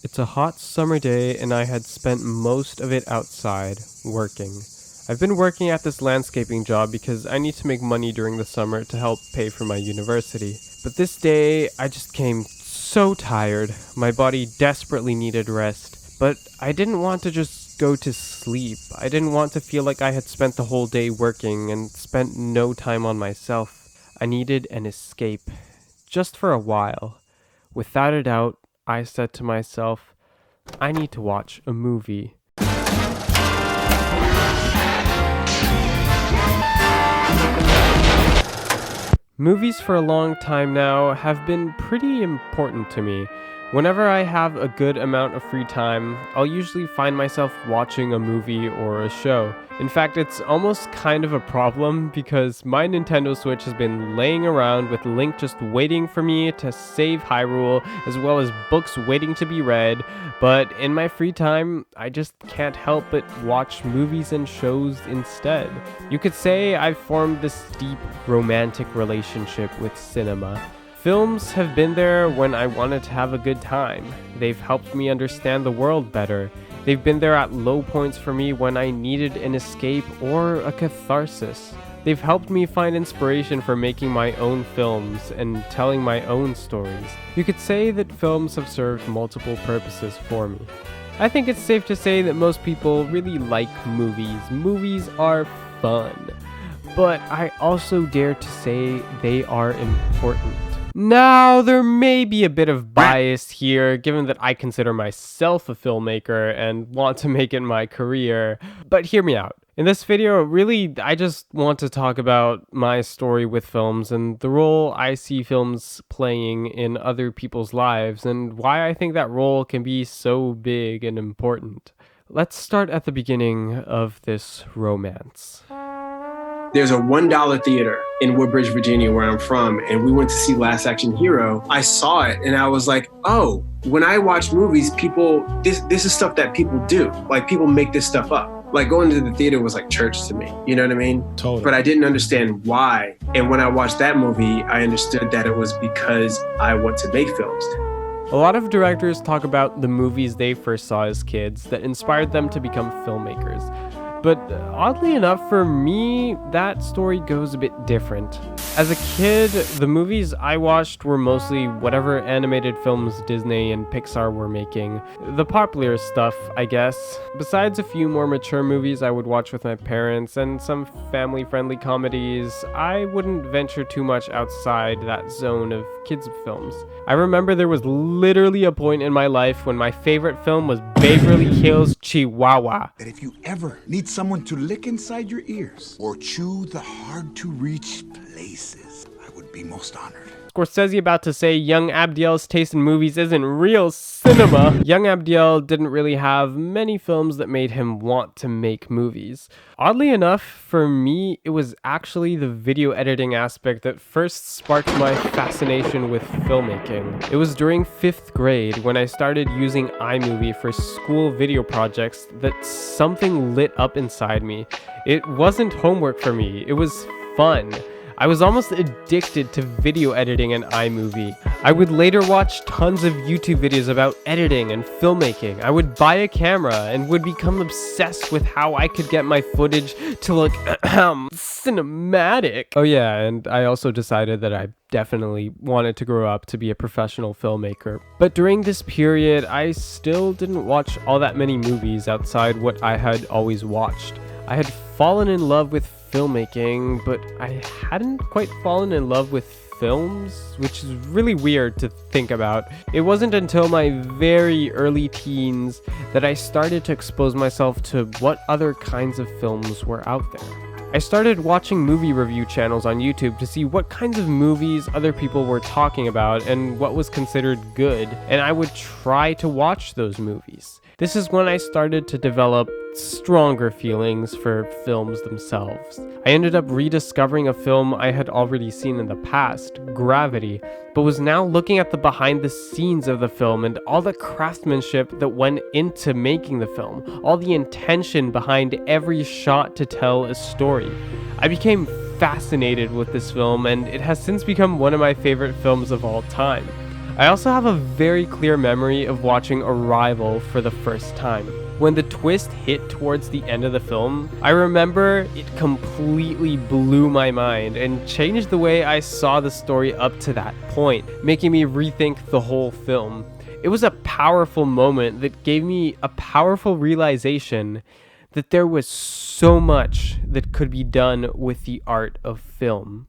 It's a hot summer day and I had spent most of it outside, working. I've been working at this landscaping job because I need to make money during the summer to help pay for my university. But this day, I just came so tired. My body desperately needed rest. But I didn't want to just go to sleep. I didn't want to feel like I had spent the whole day working and spent no time on myself. I needed an escape. Just for a while. Without a doubt, I said to myself, I need to watch a movie. Movies for a long time now have been pretty important to me. Whenever I have a good amount of free time, I'll usually find myself watching a movie or a show. In fact, it's almost kind of a problem because my Nintendo Switch has been laying around with Link just waiting for me to save Hyrule, as well as books waiting to be read, but in my free time, I just can't help but watch movies and shows instead. You could say I've formed this deep romantic relationship with cinema. Films have been there when I wanted to have a good time. They've helped me understand the world better. They've been there at low points for me when I needed an escape or a catharsis. They've helped me find inspiration for making my own films and telling my own stories. You could say that films have served multiple purposes for me. I think it's safe to say that most people really like movies. Movies are fun. But I also dare to say they are important. Now, there may be a bit of bias here, given that I consider myself a filmmaker and want to make it my career, but hear me out. In this video, really, I just want to talk about my story with films and the role I see films playing in other people's lives and why I think that role can be so big and important. Let's start at the beginning of this romance. There's a $1 theater in Woodbridge, Virginia, where I'm from, and we went to see Last Action Hero. I saw it, and I was like, oh, when I watch movies, this is stuff that people do. Like, people make this stuff up. Like, going to the theater was like church to me, you know what I mean? Totally. But I didn't understand why. And when I watched that movie, I understood that it was because I want to make films. A lot of directors talk about the movies they first saw as kids that inspired them to become filmmakers. But oddly enough, for me, that story goes a bit different. As a kid, the movies I watched were mostly whatever animated films Disney and Pixar were making. The popular stuff, I guess. Besides a few more mature movies I would watch with my parents and some family-friendly comedies, I wouldn't venture too much outside that zone of kids' films. I remember there was literally a point in my life when my favorite film was Beverly Hills Chihuahua. That if you ever need someone to lick inside your ears or chew the hard-to-reach places, I would be most honored. Scorsese about to say young Abdiel's taste in movies isn't real cinema. Young Abdiel didn't really have many films that made him want to make movies. Oddly enough, for me, it was actually the video editing aspect that first sparked my fascination with filmmaking. It was during 5th grade when I started using iMovie for school video projects that something lit up inside me. It wasn't homework for me, it was fun. I was almost addicted to video editing in iMovie. I would later watch tons of YouTube videos about editing and filmmaking. I would buy a camera and would become obsessed with how I could get my footage to look cinematic. Oh yeah, and I also decided that I definitely wanted to grow up to be a professional filmmaker. But during this period, I still didn't watch all that many movies outside what I had always watched. I had fallen in love with filmmaking, but I hadn't quite fallen in love with films, which is really weird to think about. It wasn't until my very early teens that I started to expose myself to what other kinds of films were out there. I started watching movie review channels on YouTube to see what kinds of movies other people were talking about and what was considered good, and I would try to watch those movies. This is when I started to develop stronger feelings for films themselves. I ended up rediscovering a film I had already seen in the past, Gravity, but was now looking at the behind the scenes of the film and all the craftsmanship that went into making the film, all the intention behind every shot to tell a story. I became fascinated with this film, and it has since become one of my favorite films of all time. I also have a very clear memory of watching Arrival for the first time. When the twist hit towards the end of the film, I remember it completely blew my mind and changed the way I saw the story up to that point, making me rethink the whole film. It was a powerful moment that gave me a powerful realization that there was so much that could be done with the art of film.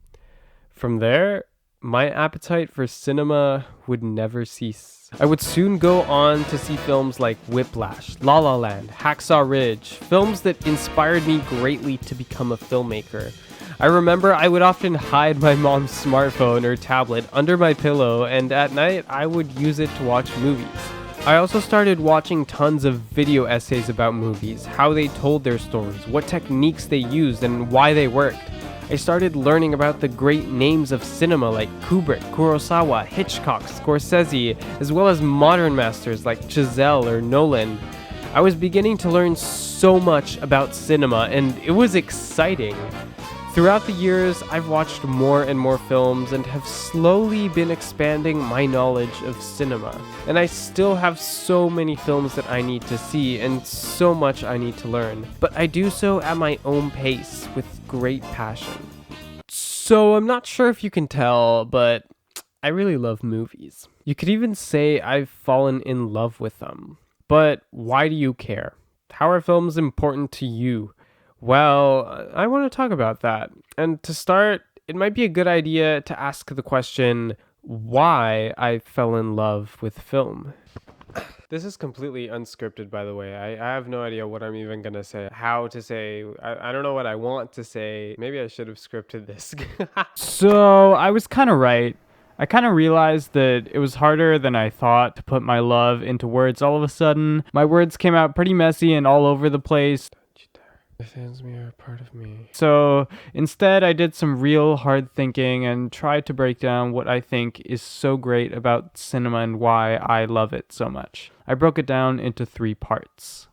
From there, my appetite for cinema would never cease. I would soon go on to see films like Whiplash, La La Land, Hacksaw Ridge, films that inspired me greatly to become a filmmaker. I remember I would often hide my mom's smartphone or tablet under my pillow, and at night I would use it to watch movies. I also started watching tons of video essays about movies, how they told their stories, what techniques they used, and why they worked. I started learning about the great names of cinema like Kubrick, Kurosawa, Hitchcock, Scorsese, as well as modern masters like Chazelle or Nolan. I was beginning to learn so much about cinema, and it was exciting. Throughout the years, I've watched more and more films and have slowly been expanding my knowledge of cinema. And I still have so many films that I need to see and so much I need to learn. But I do so at my own pace with great passion. So I'm not sure if you can tell, but I really love movies. You could even say I've fallen in love with them. But why do you care? How are films important to you? Well, I want to talk about that. And to start, it might be a good idea to ask the question, why I fell in love with film. This is completely unscripted, by the way. I have no idea what I'm even going to say, how to say. I don't know what I want to say. Maybe I should have scripted this. So I was kind of right. I kind of realized that it was harder than I thought to put my love into words all of a sudden. My words came out pretty messy and all over the place. The fans me are a part of me. So instead, I did some real hard thinking and tried to break down what I think is so great about cinema and why I love it so much. I broke it down into 3 parts.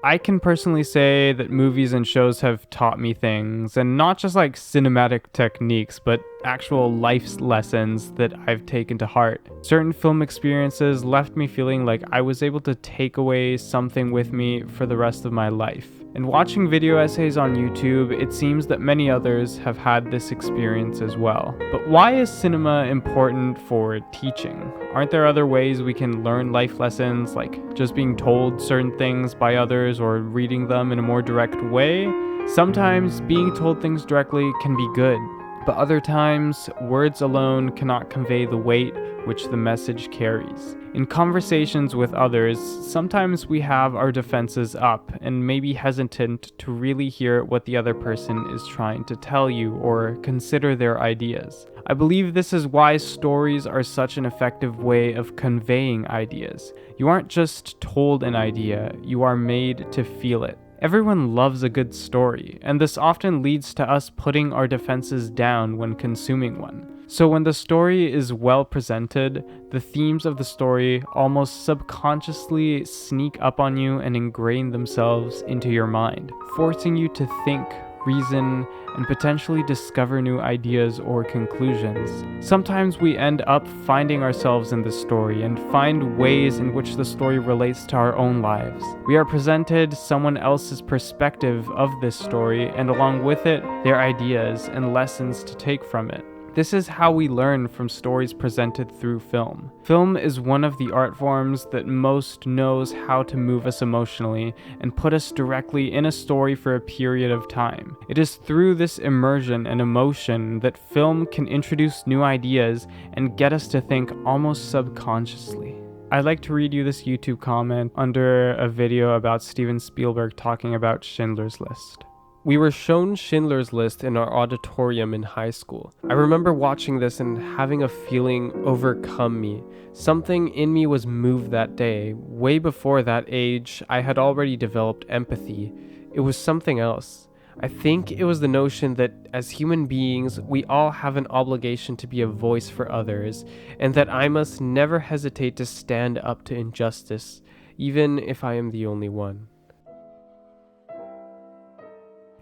I can personally say that movies and shows have taught me things, and not just like cinematic techniques, but actual life lessons that I've taken to heart. Certain film experiences left me feeling like I was able to take away something with me for the rest of my life. And watching video essays on YouTube, it seems that many others have had this experience as well. But why is cinema important for teaching? Aren't there other ways we can learn life lessons, like just being told certain things by others or reading them in a more direct way? Sometimes being told things directly can be good, but other times, words alone cannot convey the weight which the message carries. In conversations with others, sometimes we have our defenses up and may be hesitant to really hear what the other person is trying to tell you or consider their ideas. I believe this is why stories are such an effective way of conveying ideas. You aren't just told an idea, you are made to feel it. Everyone loves a good story, and this often leads to us putting our defenses down when consuming one. So when the story is well presented, the themes of the story almost subconsciously sneak up on you and ingrain themselves into your mind, forcing you to think, reason, and potentially discover new ideas or conclusions. Sometimes we end up finding ourselves in the story and find ways in which the story relates to our own lives. We are presented someone else's perspective of this story, and along with it, their ideas and lessons to take from it. This is how we learn from stories presented through film. Film is one of the art forms that most knows how to move us emotionally and put us directly in a story for a period of time. It is through this immersion and emotion that film can introduce new ideas and get us to think almost subconsciously. I'd like to read you this YouTube comment under a video about Steven Spielberg talking about Schindler's List. We were shown Schindler's List in our auditorium in high school. I remember watching this and having a feeling overcome me. Something in me was moved that day. Way before that age, I had already developed empathy. It was something else. I think it was the notion that as human beings, we all have an obligation to be a voice for others, and that I must never hesitate to stand up to injustice, even if I am the only one.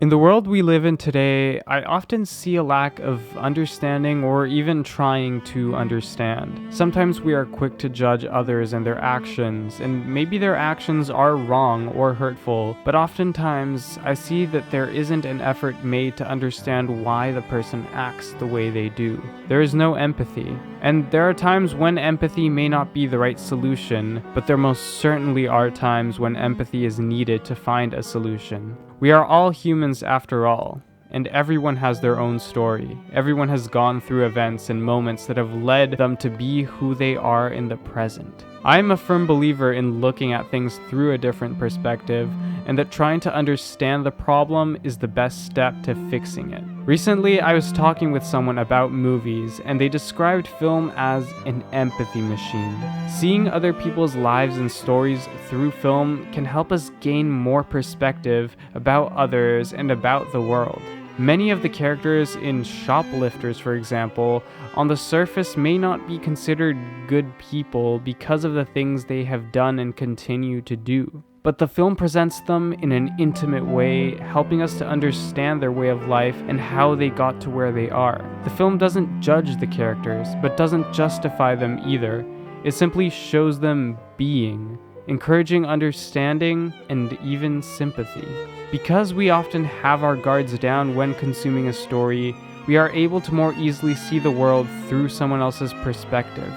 In the world we live in today, I often see a lack of understanding or even trying to understand. Sometimes we are quick to judge others and their actions, and maybe their actions are wrong or hurtful, but oftentimes I see that there isn't an effort made to understand why the person acts the way they do. There is no empathy, and there are times when empathy may not be the right solution, but there most certainly are times when empathy is needed to find a solution. We are all humans after all, and everyone has their own story. Everyone has gone through events and moments that have led them to be who they are in the present. I am a firm believer in looking at things through a different perspective, and that trying to understand the problem is the best step to fixing it. Recently, I was talking with someone about movies, and they described film as an empathy machine. Seeing other people's lives and stories through film can help us gain more perspective about others and about the world. Many of the characters in Shoplifters, for example, on the surface may not be considered good people because of the things they have done and continue to do. But the film presents them in an intimate way, helping us to understand their way of life and how they got to where they are. The film doesn't judge the characters, but doesn't justify them either. It simply shows them being, encouraging understanding and even sympathy. Because we often have our guards down when consuming a story, we are able to more easily see the world through someone else's perspective,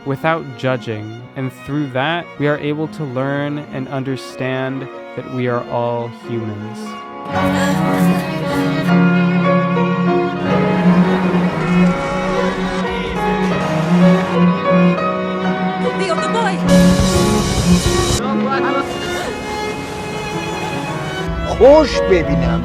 without judging, and through that, we are able to learn and understand that we are all humans. Put me on the boy! خوش ببینم.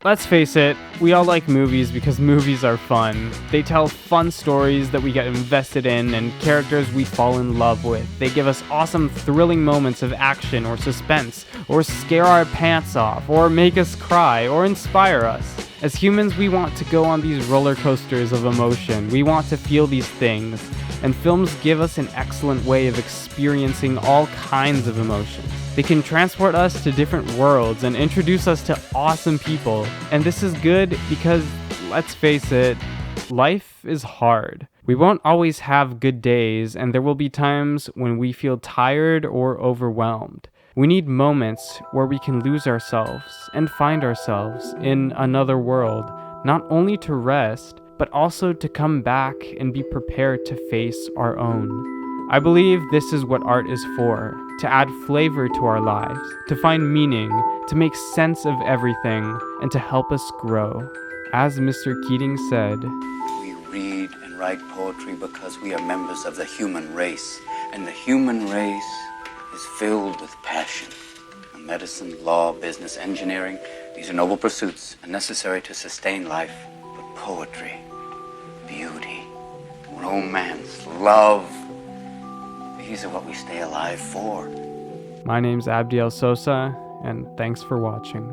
Let's face it, we all like movies because movies are fun. They tell fun stories that we get invested in and characters we fall in love with. They give us awesome, thrilling moments of action or suspense, or scare our pants off, or make us cry, or inspire us. As humans, we want to go on these roller coasters of emotion. We want to feel these things, and films give us an excellent way of experiencing all kinds of emotions. They can transport us to different worlds and introduce us to awesome people. And this is good because, let's face it, life is hard. We won't always have good days, and there will be times when we feel tired or overwhelmed. We need moments where we can lose ourselves and find ourselves in another world, not only to rest, but also to come back and be prepared to face our own. I believe this is what art is for, to add flavor to our lives, to find meaning, to make sense of everything, and to help us grow. As Mr. Keating said, "We read and write poetry because we are members of the human race, and the human race is filled with passion. Medicine, law, business, engineering, these are noble pursuits and necessary to sustain life, but poetry, beauty, romance, love, these are what we stay alive for." My name's Abdiel Sosa, and thanks for watching.